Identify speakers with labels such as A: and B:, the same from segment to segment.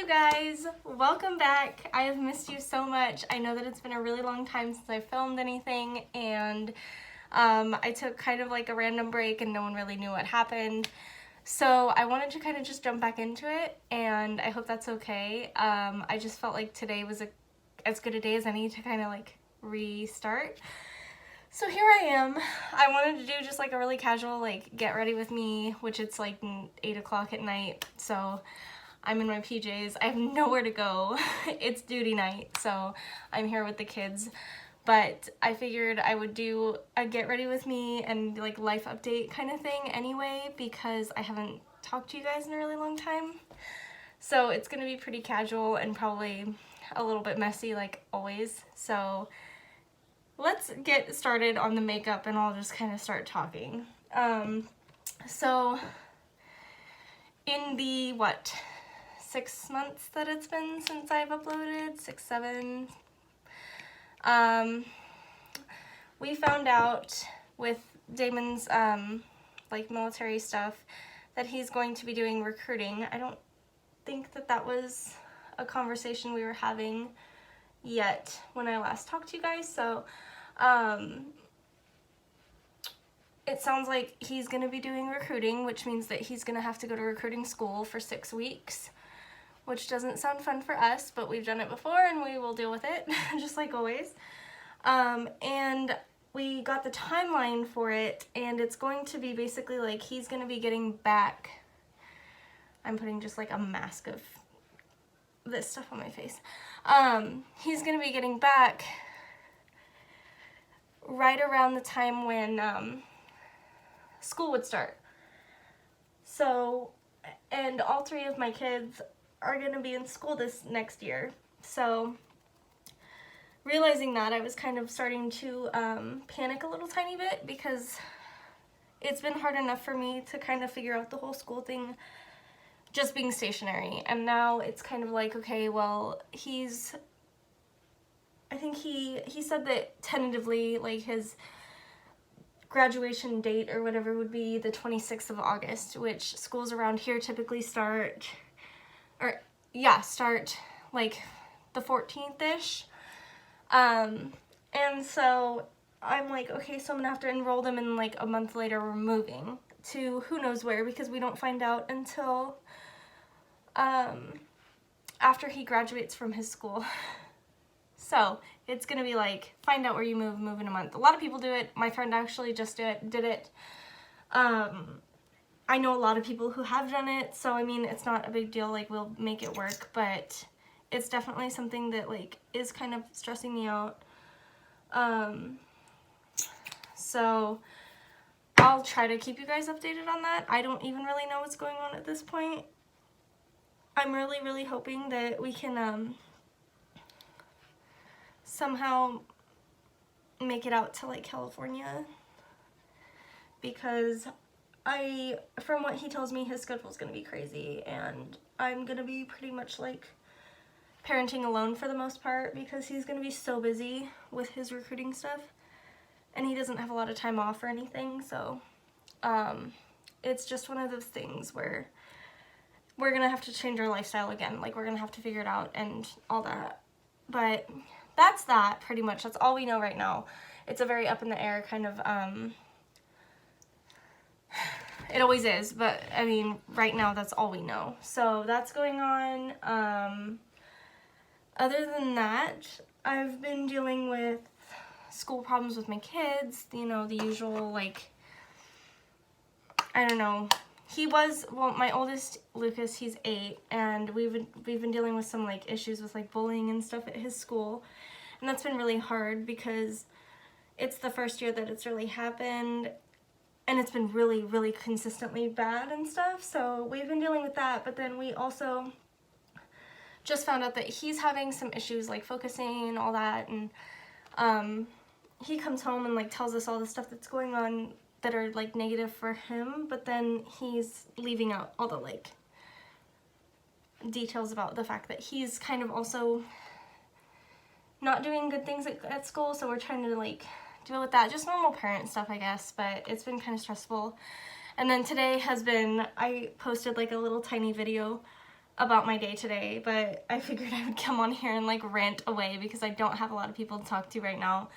A: you guys, welcome back. I have missed you so much. I know that it's been a really long time since I filmed anything, and I took kind of like a random break and no one really knew what happened. So I wanted to kind of just jump back into it, and I hope that's okay. I just felt like today was as good a day as any to kind of like restart. So here I am. I wanted to do just like a really casual like get ready with me, which it's like 8 o'clock at night, so I'm in my PJs. I have nowhere to go. It's duty night, so I'm here with the kids. But I figured I would do a get ready with me and like life update kind of thing anyway, because I haven't talked to you guys in a really long time. So it's gonna be pretty casual and probably a little bit messy like always. So let's get started on the makeup and I'll just kind of start talking. So in the 6 months that it's been since I've uploaded, 6, 7, we found out with Damon's like military stuff that he's going to be doing recruiting. I don't think that was a conversation we were having yet when I last talked to you guys, so it sounds like he's going to be doing recruiting, which means that he's going to have to go to recruiting school for 6 weeks, which doesn't sound fun for us, but we've done it before and we will deal with it, just like always. And we got the timeline for it, and it's going to be basically like he's going to be getting back. I'm putting just like a mask of this stuff on my face. He's going to be getting back right around the time when school would start. So, and all 3 of my kids are going to be in school this next year. So realizing that, I was kind of starting to panic a little tiny bit, because it's been hard enough for me to kind of figure out the whole school thing just being stationary. And now it's kind of like, okay, well, I think he said that tentatively like his graduation date or whatever would be the 26th of August, which schools around here typically start like the 14th-ish. And so I'm like, okay, so I'm gonna have to enroll them, and like a month later we're moving to who knows where, because we don't find out until after he graduates from his school. So it's gonna be like, find out where you move in a month. A lot of people do it. My friend actually just did it. I know a lot of people who have done it, so I mean, it's not a big deal, like we'll make it work, but it's definitely something that like is kind of stressing me out. So I'll try to keep you guys updated on that. I don't even really know what's going on at this point. I'm really hoping that we can somehow make it out to like California, because from what he tells me, his schedule's gonna be crazy, and I'm gonna be pretty much like parenting alone for the most part, because he's gonna be so busy with his recruiting stuff and he doesn't have a lot of time off or anything. So it's just one of those things where we're gonna have to change our lifestyle again. Like, we're gonna have to figure it out and all that. But that's that, pretty much. That's all we know right now. It's a very up in the air kind of it always is, but I mean, right now that's all we know. So that's going on. Other than that, I've been dealing with school problems with my kids, you know, the usual, like, I don't know. My oldest, Lucas, he's 8, and we've been dealing with some like issues with like bullying and stuff at his school, and that's been really hard because it's the first year that it's really happened, and it's been really consistently bad and stuff. So we've been dealing with that, but then we also just found out that he's having some issues like focusing and all that, and he comes home and like tells us all the stuff that's going on that are like negative for him, but then he's leaving out all the like details about the fact that he's kind of also not doing good things at school. So we're trying to like deal with that, just normal parent stuff, I guess, but it's been kind of stressful. And then today I posted like a little tiny video about my day today, but I figured I would come on here and like rant away because I don't have a lot of people to talk to right now.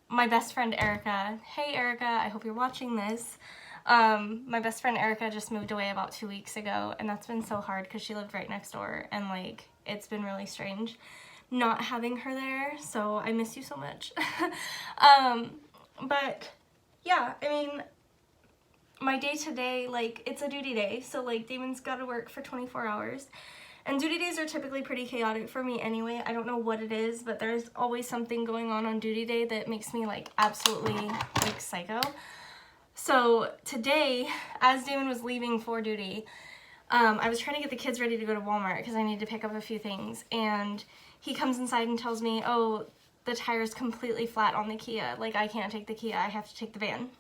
A: My best friend Erica, hey Erica, I hope you're watching this. My best friend Erica just moved away about 2 weeks ago, and that's been so hard because she lived right next door, and like it's been really strange not having her there, so I miss you so much. But yeah, I mean, my day today, like, it's a duty day, so like Damon's got to work for 24 hours, and duty days are typically pretty chaotic for me anyway. I don't know what it is, but there's always something going on duty day that makes me like absolutely like psycho. So today, as Damon was leaving for duty, I was trying to get the kids ready to go to Walmart because I need to pick up a few things, and he comes inside and tells me, oh, the tire's completely flat on the Kia, like I can't take the Kia, I have to take the van.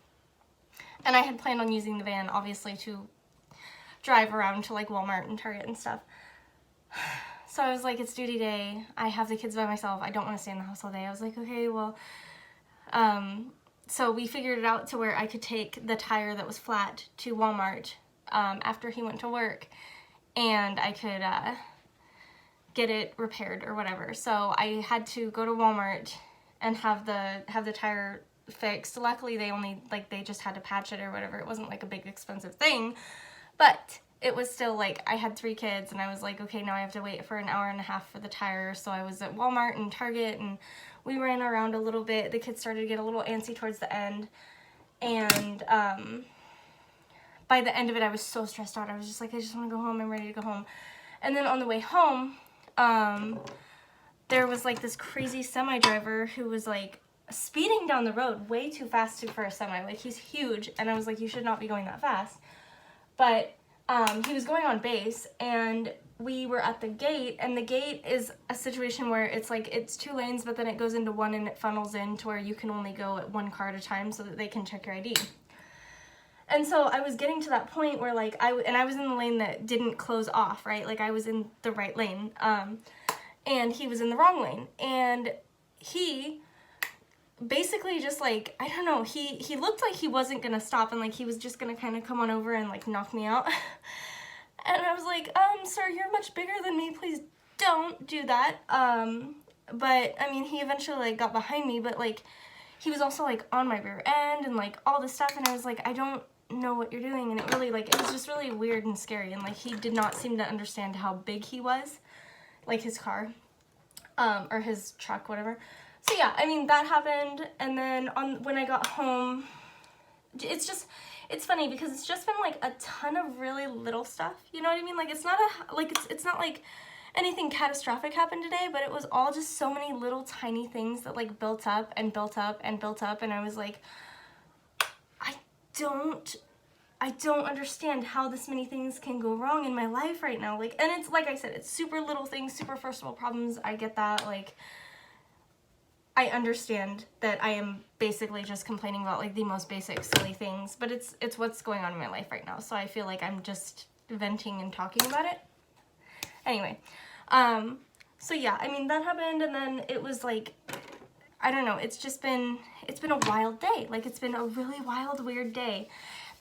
A: And I had planned on using the van, obviously, to drive around to like Walmart and Target and stuff. So I was like, it's duty day, I have the kids by myself, I don't want to stay in the house all day. I was like, okay, well, so we figured it out to where I could take the tire that was flat to Walmart after he went to work, and I could get it repaired or whatever. So I had to go to Walmart and have the tire fixed. Luckily they just had to patch it or whatever. It wasn't like a big expensive thing, but it was still like, I had 3 kids and I was like, okay, now I have to wait for an hour and a half for the tire. So I was at Walmart and Target and we ran around a little bit. The kids started to get a little antsy towards the end, and by the end of it I was so stressed out. I was just like, I just want to go home, I'm ready to go home. And then on the way home, there was like this crazy semi driver who was like speeding down the road way too fast for a semi. Like, he's huge, and I was like, you should not be going that fast. But he was going on base, and we were at the gate, and the gate is a situation where it's like, it's 2 lanes, but then it goes into one and it funnels in to where you can only go at 1 car at a time so that they can check your ID. And so I was getting to that point where like, I was in the lane that didn't close off, right? Like, I was in the right lane, and he was in the wrong lane, and he basically just like, I don't know, he looked like he wasn't gonna stop, and like he was just gonna kind of come on over and like knock me out. And I was like, sir, you're much bigger than me, please don't do that. But I mean, he eventually like got behind me, but like he was also like on my rear end and like all this stuff, and I was like, I don't know what you're doing. And it really, like, it was just really weird and scary, and like he did not seem to understand how big he was, like his car, or his truck, whatever. So yeah, I mean, that happened. And then when I got home, it's funny because it's just been like a ton of really little stuff, you know what I mean? Like, it's not it's not like anything catastrophic happened today, but it was all just so many little tiny things that like built up and built up and built up, and I was like, I don't understand how this many things can go wrong in my life right now. Like, and it's like I said, it's super little things, super first world problems. I get that. Like, I understand that I am basically just complaining about like the most basic silly things, but it's what's going on in my life right now. So I feel like I'm just venting and talking about it. Anyway, so yeah, I mean, that happened, and then it was like, I don't know, it's been a wild day. Like, it's been a really wild, weird day.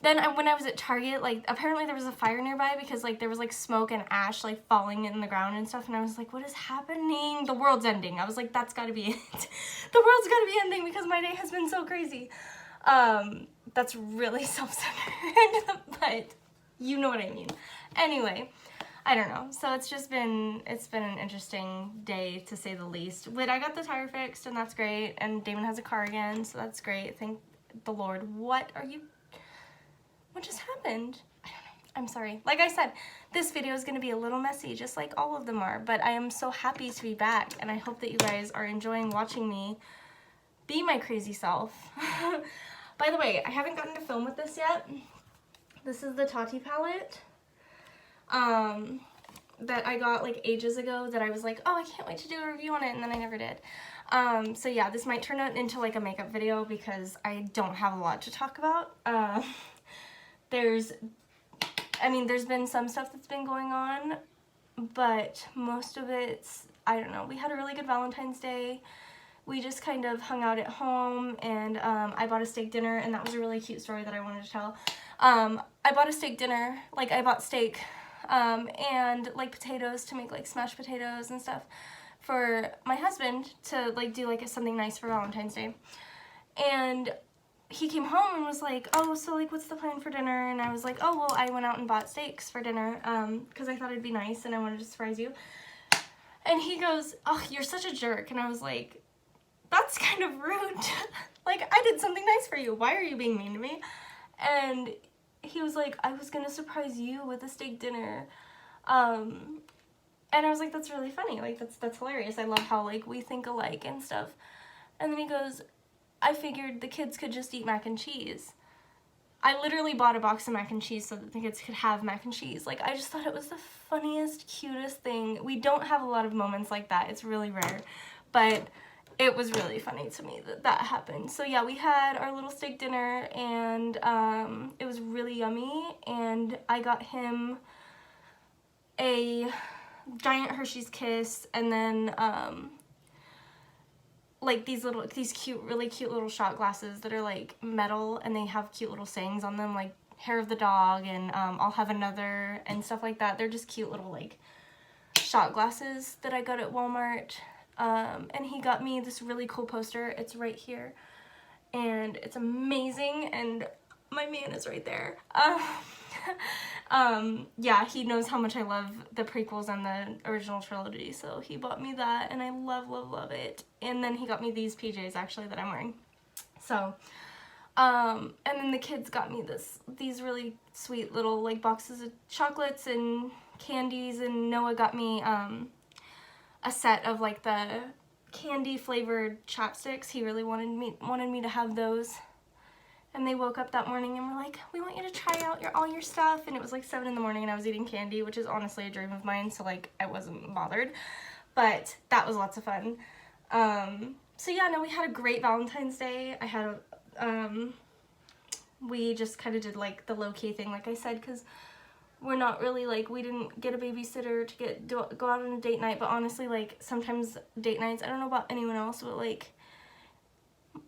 A: Then when I was at Target, like, apparently there was a fire nearby because, like, there was, like, smoke and ash, like, falling in the ground and stuff, and I was like, what is happening? The world's ending. I was like, that's gotta be it. The world's gotta be ending because my day has been so crazy. That's really self-centered, but you know what I mean. Anyway, I don't know. So it's been an interesting day, to say the least. But I got the tire fixed, and that's great, and Damon has a car again, so that's great. Thank the Lord. What just happened? I don't know. I'm sorry. Like I said, this video is going to be a little messy, just like all of them are, but I am so happy to be back, and I hope that you guys are enjoying watching me be my crazy self. By the way, I haven't gotten to film with this yet. This is the Tati palette that I got like ages ago that I was like, oh, I can't wait to do a review on it, and then I never did. So yeah, this might turn out into like a makeup video because I don't have a lot to talk about. There's been some stuff that's been going on, but most of it's, I don't know. We had a really good Valentine's Day. We just kind of hung out at home, and I bought a steak dinner, and that was a really cute story that I wanted to tell. I bought a steak dinner, like I bought steak and like potatoes to make like smashed potatoes and stuff for my husband to like do like something nice for Valentine's Day. And he came home and was like, oh, so like what's the plan for dinner? And I was like, oh, well, I went out and bought steaks for dinner because I thought it'd be nice and I wanted to surprise you. And he goes, oh, you're such a jerk. And I was like, that's kind of rude. Like, I did something nice for you. Why are you being mean to me? And he was like, I was gonna surprise you with a steak dinner. And I was like, that's really funny. Like, that's hilarious. I love how, like, we think alike and stuff. And then he goes, I figured the kids could just eat mac and cheese. I literally bought a box of mac and cheese so that the kids could have mac and cheese. Like, I just thought it was the funniest, cutest thing. We don't have a lot of moments like that. It's really rare. But it was really funny to me that that happened. So yeah, we had our little steak dinner, and it was really yummy. And I got him a giant Hershey's Kiss, and then like these cute, really cute little shot glasses that are like metal, and they have cute little sayings on them, like hair of the dog and I'll have another and stuff like that. They're just cute little like shot glasses that I got at Walmart. And he got me this really cool poster. It's right here, and it's amazing, and my man is right there. Yeah, he knows how much I love the prequels and the original trilogy, so he bought me that, and I love, love, love it. And then he got me these PJs, actually, that I'm wearing. So, and then the kids got me these really sweet little, like, boxes of chocolates and candies, and Noah got me, a set of, like, the candy-flavored chopsticks. He really wanted me to have those. And they woke up that morning and were like, we want you to try out all your stuff. And it was like 7 in the morning and I was eating candy, which is honestly a dream of mine. So like, I wasn't bothered, but that was lots of fun. So yeah, no, we had a great Valentine's Day. I had, we just kind of did like the low-key thing, like I said, because we're not really like, we didn't get a babysitter to go out on a date night. But honestly, like sometimes date nights, I don't know about anyone else, but like,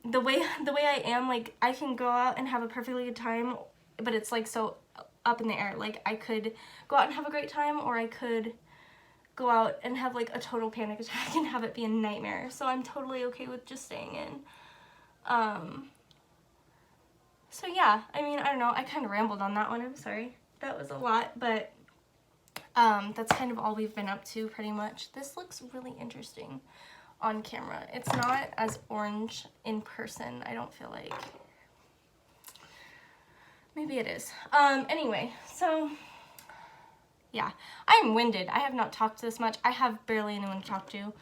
A: the way I am, like, I can go out and have a perfectly good time, but it's like so up in the air. Like, I could go out and have a great time, or I could go out and have like a total panic attack and have it be a nightmare. So I'm totally okay with just staying in. So yeah, I mean, I don't know, I kind of rambled on that one, I'm sorry. That was a lot, but that's kind of all we've been up to pretty much. This looks really interesting on camera. It's not as orange in person, I don't feel like. Maybe it is. Anyway, so yeah, I'm winded. I have not talked this much. I have barely anyone to talk to.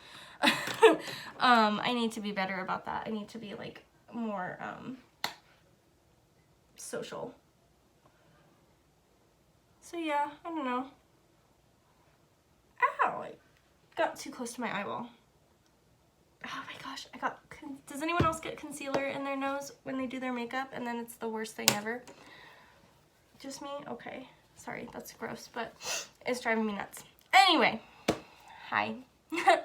A: I need to be better about that. I need to be like more social. So yeah, I don't know. Ow, I got too close to my eyeball. Oh my gosh, does anyone else get concealer in their nose when they do their makeup and then it's the worst thing ever? Just me? Okay. Sorry, that's gross, but it's driving me nuts. Anyway, hi.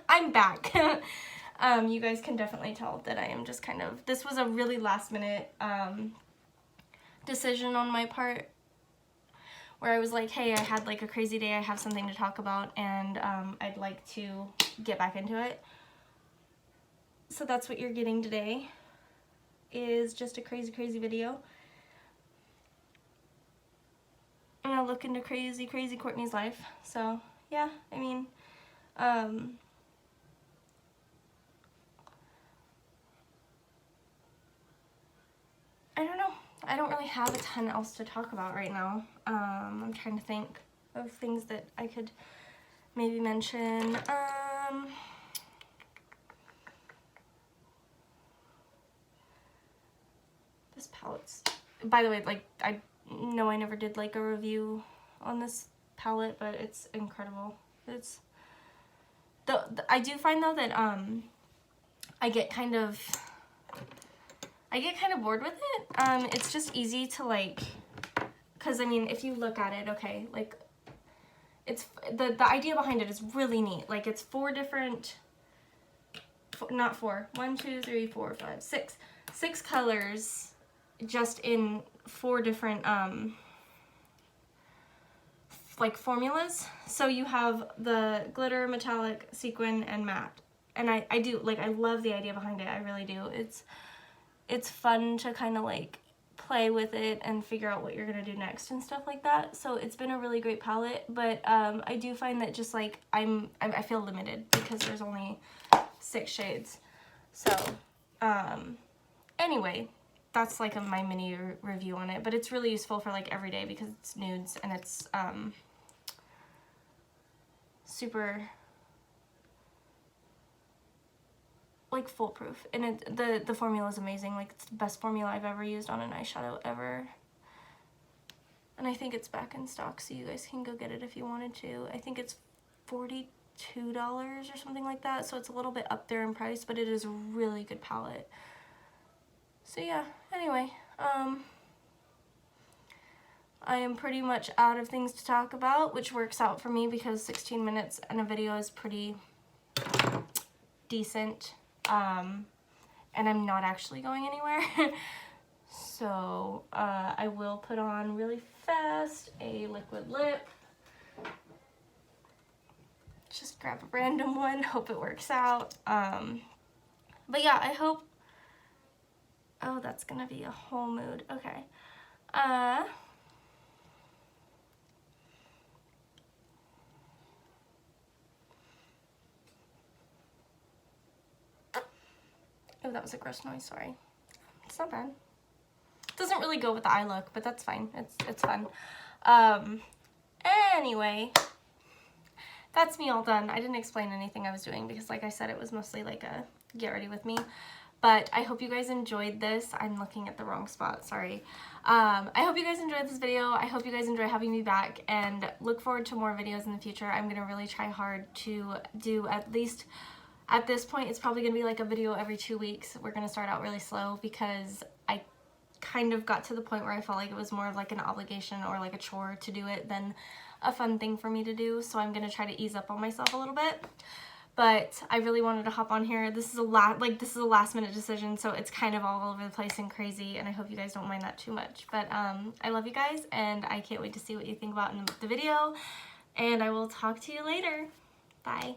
A: I'm back. You guys can definitely tell that I am just kind of, this was a really last minute decision on my part, where I was like, hey, I had like a crazy day, I have something to talk about, and I'd like to get back into it. So that's what you're getting today, is just a crazy, crazy video. And I'll look into crazy, crazy Courtney's life. So yeah, I mean, I don't know. I don't really have a ton else to talk about right now. I'm trying to think of things that I could maybe mention. This palette's, by the way, like, I know I never did like a review on this palette, but it's incredible. It's I do find though that I get kind of bored with it. It's just easy to like, because I mean, if you look at it, okay, like, it's the idea behind it is really neat. Like, it's 4 different, not 4, 1, 2, 3, 4, 5, 6 colors, just in 4 different like formulas. So you have the glitter, metallic, sequin, and matte. And I do, like, I love the idea behind it. I really do. It's fun to kind of like play with it and figure out what you're gonna do next and stuff like that. So it's been a really great palette, but I do find that just like I feel limited because there's only 6 shades. So anyway, that's like my mini review on it, but it's really useful for like every day because it's nudes and it's super like foolproof, and the formula is amazing. Like, it's the best formula I've ever used on an eyeshadow ever, and I think it's back in stock, so you guys can go get it if you wanted to. I think it's $42 or something like that, so it's a little bit up there in price, but it is a really good palette. So yeah, anyway, I am pretty much out of things to talk about, which works out for me because 16 minutes in a video is pretty decent. And I'm not actually going anywhere. So I will put on really fast a liquid lip. Just grab a random one, hope it works out. But yeah, I hope, oh, that's gonna be a whole mood. Okay. Oh, that was a gross noise, sorry. It's not bad. It doesn't really go with the eye look, but that's fine. It's fun. Anyway, that's me all done. I didn't explain anything I was doing because, like I said, it was mostly like a get ready with me. But I hope you guys enjoyed this. I'm looking at the wrong spot, sorry. I hope you guys enjoyed this video. I hope you guys enjoy having me back, and look forward to more videos in the future. I'm gonna really try hard to do at least, at this point, it's probably gonna be like a video every 2 weeks. We're gonna start out really slow because I kind of got to the point where I felt like it was more of like an obligation or like a chore to do it than a fun thing for me to do. So I'm gonna try to ease up on myself a little bit. But I really wanted to hop on here. This is a last minute decision, so it's kind of all over the place and crazy, and I hope you guys don't mind that too much. But I love you guys, and I can't wait to see what you think about in the video, and I will talk to you later. Bye.